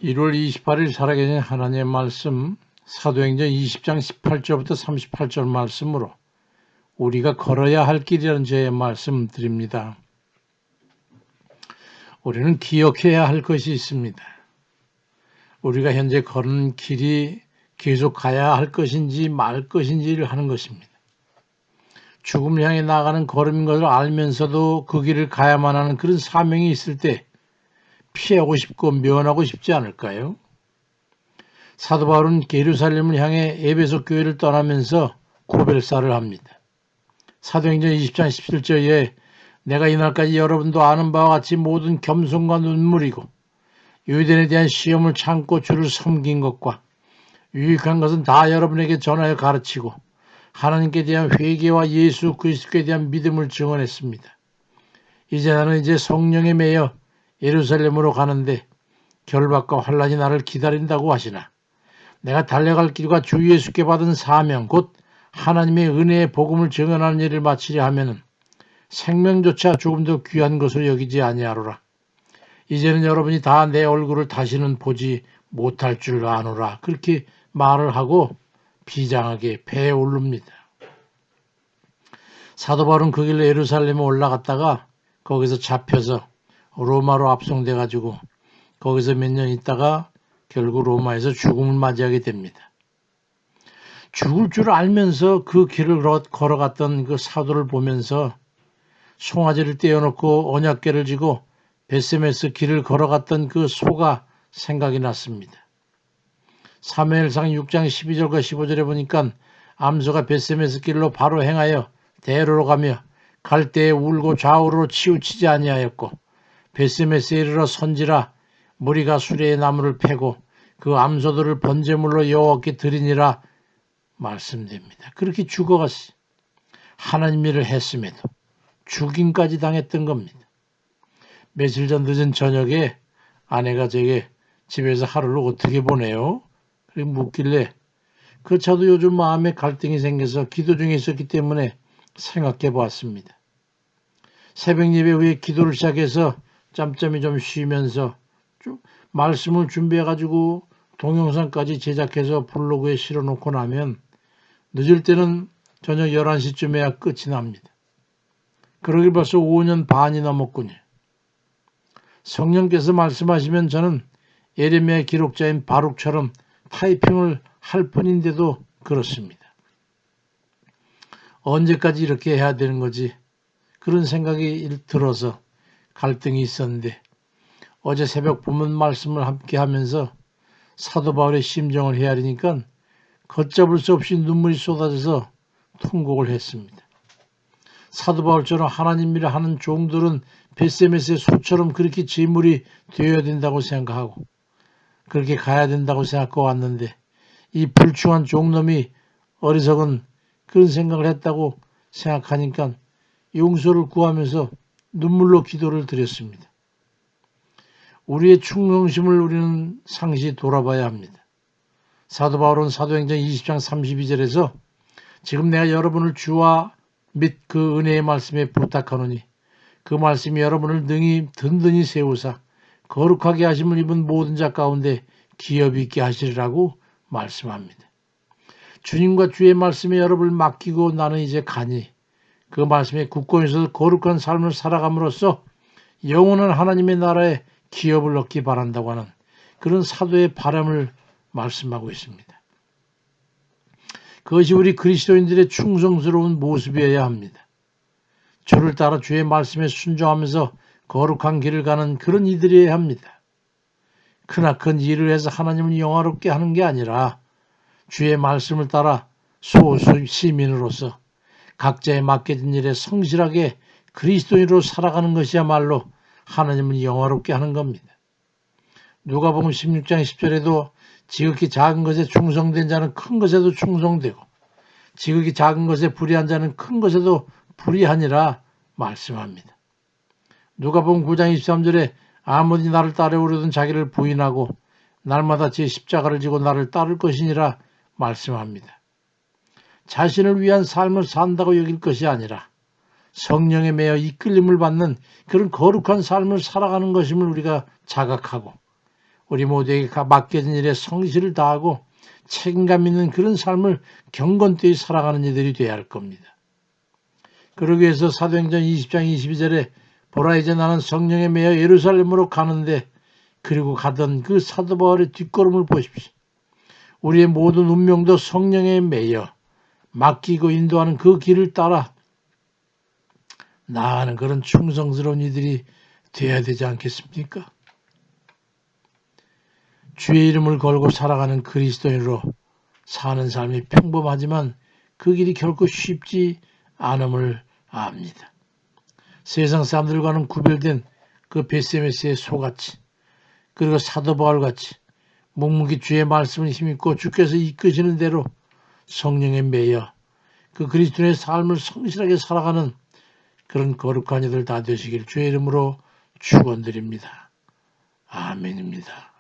1월 28일 살아계신 하나님의 말씀 사도행전 20장 18절부터 38절 말씀으로 우리가 걸어야 할 길이라는 제의 말씀 드립니다. 우리는 기억해야 할 것이 있습니다. 우리가 현재 걸은 길이 계속 가야 할 것인지 말 것인지를 하는 것입니다. 죽음을 향해 나가는 걸음인 것을 알면서도 그 길을 가야만 하는 그런 사명이 있을 때 피하고 싶고 면하고 싶지 않을까요? 사도 바울은 예루살렘을 향해 에베소 교회를 떠나면서 고별사를 합니다. 사도행전 20장 17절에 내가 이날까지 여러분도 아는 바와 같이 모든 겸손과 눈물이고 유대인에 대한 시험을 참고 주를 섬긴 것과 유익한 것은 다 여러분에게 전하여 가르치고 하나님께 대한 회개와 예수 그리스도에 대한 믿음을 증언했습니다. 이제 나는 성령에 매여 예루살렘으로 가는데 결박과 환란이 나를 기다린다고 하시나 내가 달려갈 길과 주 예수께 받은 사명 곧 하나님의 은혜의 복음을 증언하는 일을 마치려 하면은 생명조차 조금 더 귀한 것으로 여기지 아니하노라. 이제는 여러분이 다 내 얼굴을 다시는 보지 못할 줄 아노라. 그렇게 말을 하고 비장하게 배에 오릅니다. 사도 바울은 그 길로 예루살렘에 올라갔다가 거기서 잡혀서 로마로 압송돼 가지고 거기서 몇 년 있다가 결국 로마에서 죽음을 맞이하게 됩니다. 죽을 줄 알면서 그 길을 걸어갔던 그 사도를 보면서 송아지를 떼어놓고 언약궤를 쥐고 벳세메스 길을 걸어갔던 그 소가 생각이 났습니다. 사무엘상 6장 12절과 15절에 보니까 암소가 벳세메스 길로 바로 행하여 대로로 가며 갈 때에 울고 좌우로 치우치지 아니하였고 벳세메스에 이르러 선지라 무리가 수레의 나무를 패고 그 암소들을 번제물로 여호와께 드리니라 말씀됩니다. 그렇게 죽어갔어요. 하나님 일을 했음에도 죽임까지 당했던 겁니다. 며칠 전 늦은 저녁에 아내가 제게 집에서 하루를 어떻게 보내요? 그렇게 묻길래 그 저도 요즘 마음에 갈등이 생겨서 기도 중에 있었기 때문에 생각해 보았습니다. 새벽 예배 후에 기도를 시작해서 짬짬이 좀 쉬면서 좀 말씀을 준비해가지고 동영상까지 제작해서 블로그에 실어놓고 나면 늦을 때는 저녁 11시쯤에야 끝이 납니다. 그러길 벌써 5년 반이 넘었군요. 성령께서 말씀하시면 저는 예레미야 기록자인 바룩처럼 타이핑을 할 뿐인데도 그렇습니다. 언제까지 이렇게 해야 되는 거지? 그런 생각이 들어서 갈등이 있었는데 어제 새벽 본문 말씀을 함께 하면서 사도 바울의 심정을 헤아리니까 걷잡을 수 없이 눈물이 쏟아져서 통곡을 했습니다. 사도 바울처럼 하나님 일을 하는 종들은 벳세메스의 소처럼 그렇게 제물이 되어야 된다고 생각하고 그렇게 가야 된다고 생각하고 왔는데 이 불충한 종놈이 어리석은 그런 생각을 했다고 생각하니까 용서를 구하면서 눈물로 기도를 드렸습니다. 우리의 충성심을 우리는 상시 돌아봐야 합니다. 사도 바울은 사도행전 20장 32절에서 지금 내가 여러분을 주와 및 그 은혜의 말씀에 부탁하노니 그 말씀이 여러분을 능히 든든히 세우사 거룩하게 하심을 입은 모든 자 가운데 기업 있게 하시리라고 말씀합니다. 주님과 주의 말씀에 여러분을 맡기고 나는 이제 가니 그 말씀에 굳건해서 거룩한 삶을 살아감으로써 영원한 하나님의 나라에 기업을 얻기 바란다고 하는 그런 사도의 바람을 말씀하고 있습니다. 그것이 우리 그리스도인들의 충성스러운 모습이어야 합니다. 주를 따라 주의 말씀에 순종하면서 거룩한 길을 가는 그런 이들이어야 합니다. 크나큰 일을 해서 하나님을 영화롭게 하는 게 아니라 주의 말씀을 따라 소수 시민으로서 각자의 맡겨진 일에 성실하게 그리스도인으로 살아가는 것이야말로 하나님을 영화롭게 하는 겁니다. 누가복음 16장 10절에도 지극히 작은 것에 충성된 자는 큰 것에도 충성되고 지극히 작은 것에 불의한 자는 큰 것에도 불의하니라 말씀합니다. 누가복음 9장 23절에 아무리 나를 따르려거든 자기를 부인하고 날마다 제 십자가를 지고 나를 따를 것이니라 말씀합니다. 자신을 위한 삶을 산다고 여길 것이 아니라 성령에 매여 이끌림을 받는 그런 거룩한 삶을 살아가는 것임을 우리가 자각하고 우리 모두에게 맡겨진 일에 성실을 다하고 책임감 있는 그런 삶을 경건되이 살아가는 이들이 되어야 할 겁니다. 그러기 위해서 사도행전 20장 22절에 보라 이제 나는 성령에 매여 예루살렘으로 가는데 그리고 가던 그 사도 바울의 뒷걸음을 보십시오. 우리의 모든 운명도 성령에 매여 맡기고 인도하는 그 길을 따라 나아가는 그런 충성스러운 이들이 되어야 되지 않겠습니까? 주의 이름을 걸고 살아가는 그리스도인으로 사는 삶이 평범하지만 그 길이 결코 쉽지 않음을 압니다. 세상 사람들과는 구별된 그 베세메스의 소같이 그리고 사도 바울같이 묵묵히 주의 말씀을 힘입고 주께서 이끄시는 대로 성령에 매여 그 그리스도의 삶을 성실하게 살아가는 그런 거룩한 이들 다 되시길 주의 이름으로 축원드립니다. 아멘입니다.